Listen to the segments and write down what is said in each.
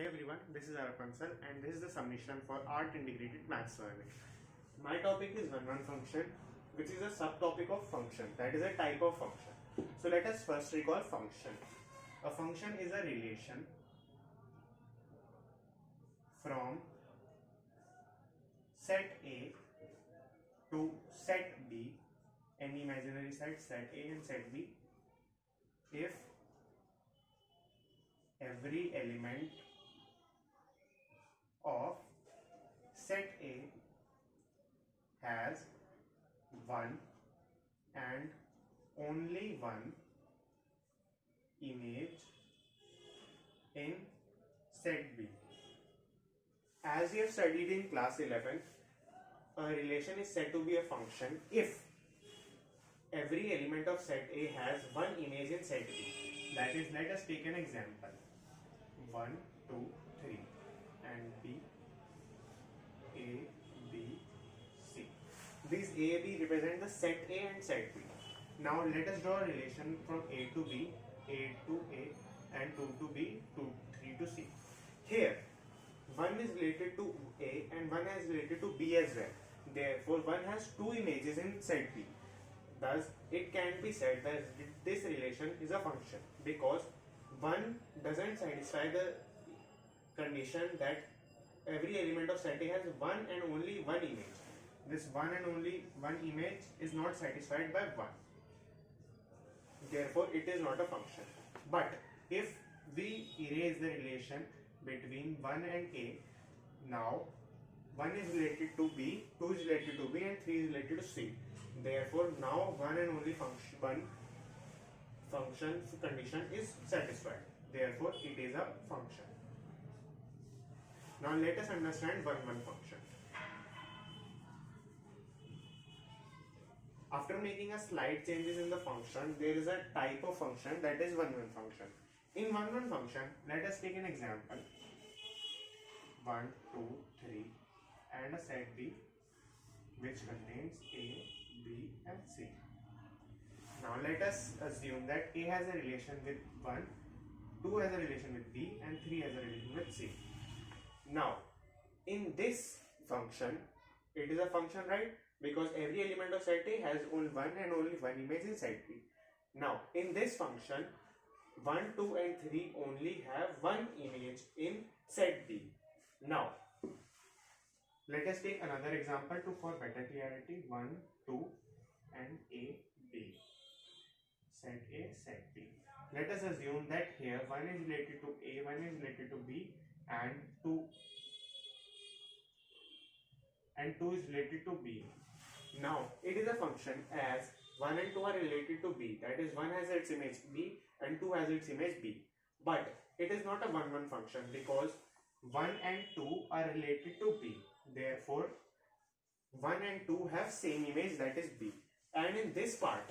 Hey everyone, this is Arapan sir and this is the submission for Art Integrated Maths Learning. My topic is one function, which is a subtopic of function, that is a type of function. So let us first recall function. A function is a relation from set A to set B, any imaginary set A and set B, if every element of set A has one and only one image in set B. As we have studied in class 11, a relation is said to be a function if every element of set A has one image in set B. That is, let us take an example. 1, 2, 3 and B, A, B, C. These A, B represent the set A and set B. Now let us draw a relation from A to B, A to A and 2 to B, 3 to C. Here, 1 is related to A and 1 is related to B as well. Therefore, 1 has two images in set B. Thus, it can be said that this relation is a function because 1 doesn't satisfy the condition that every element of set A has one and only one image. This one and only one image is not satisfied by 1. Therefore, it is not a function. But if we erase the relation between 1 and A, now 1 is related to B, 2 is related to B and 3 is related to C. Therefore, now one and only function condition is satisfied. Therefore, it is a function. Now let us understand one function. After making a slight changes in the function, there is a type of function that is one function. In one function, let us take an example. 1, 2, 3 and a set B which contains A, B and C. Now let us assume that A has a relation with 1, 2 has a relation with B and 3 has a relation with C. Now in this function, it is a function, right? Because every element of set A has only one and only one image in set B. Now in this function, 1, 2 and 3 only have one image in set B. Now let us take another example for better clarity. 1, 2 and A, B. Set A, set B. Let us assume that here 1 is related to A, 1 is related to B and 2 is related to B. Now it is a function as 1 and 2 are related to B, that is 1 has its image B and 2 has its image B. But it is not a one function because 1 and 2 are related to B. Therefore, 1 and 2 have same image, that is B. And in this part,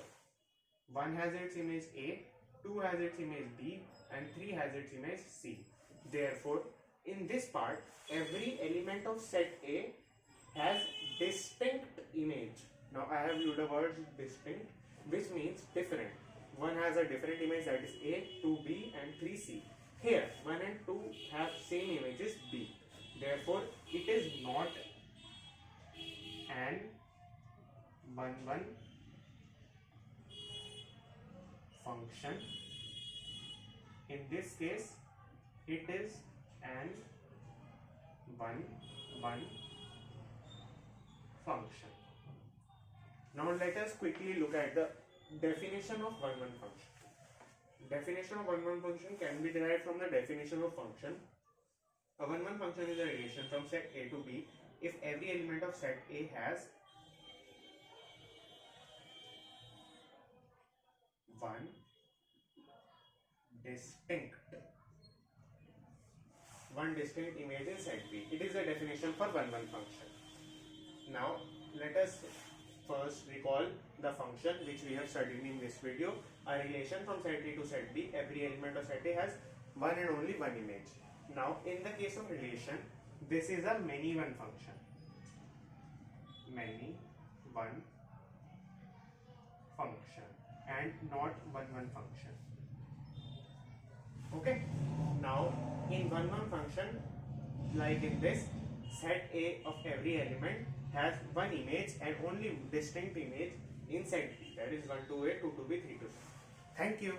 1 has its image A, 2 has its image B and 3 has its image C. Therefore, in this part, every element of set A has distinct image. Now I have used the word distinct, which means different. 1 has a different image, that is A, 2B and 3C. Here 1 and 2 have same images B. Therefore, it is not an one function. In this case, it is an one function. Now let us quickly look at the definition of one function. Definition of one function can be derived from the definition of function. A one function is a relation from set A to B if every element of set A has one distinct image in set B. It is the definition for one function. Now let us first recall the function which we have studied in this video. A relation from set A to set B, every element of set A has one and only one image. Now in the case of relation, this is a many one function. Many one function and not one function. Okay. Now in one function, like in this, set A of every element has one image and only distinct image in set B, that is 1 2 8 2 2 B 3 2. Thank you.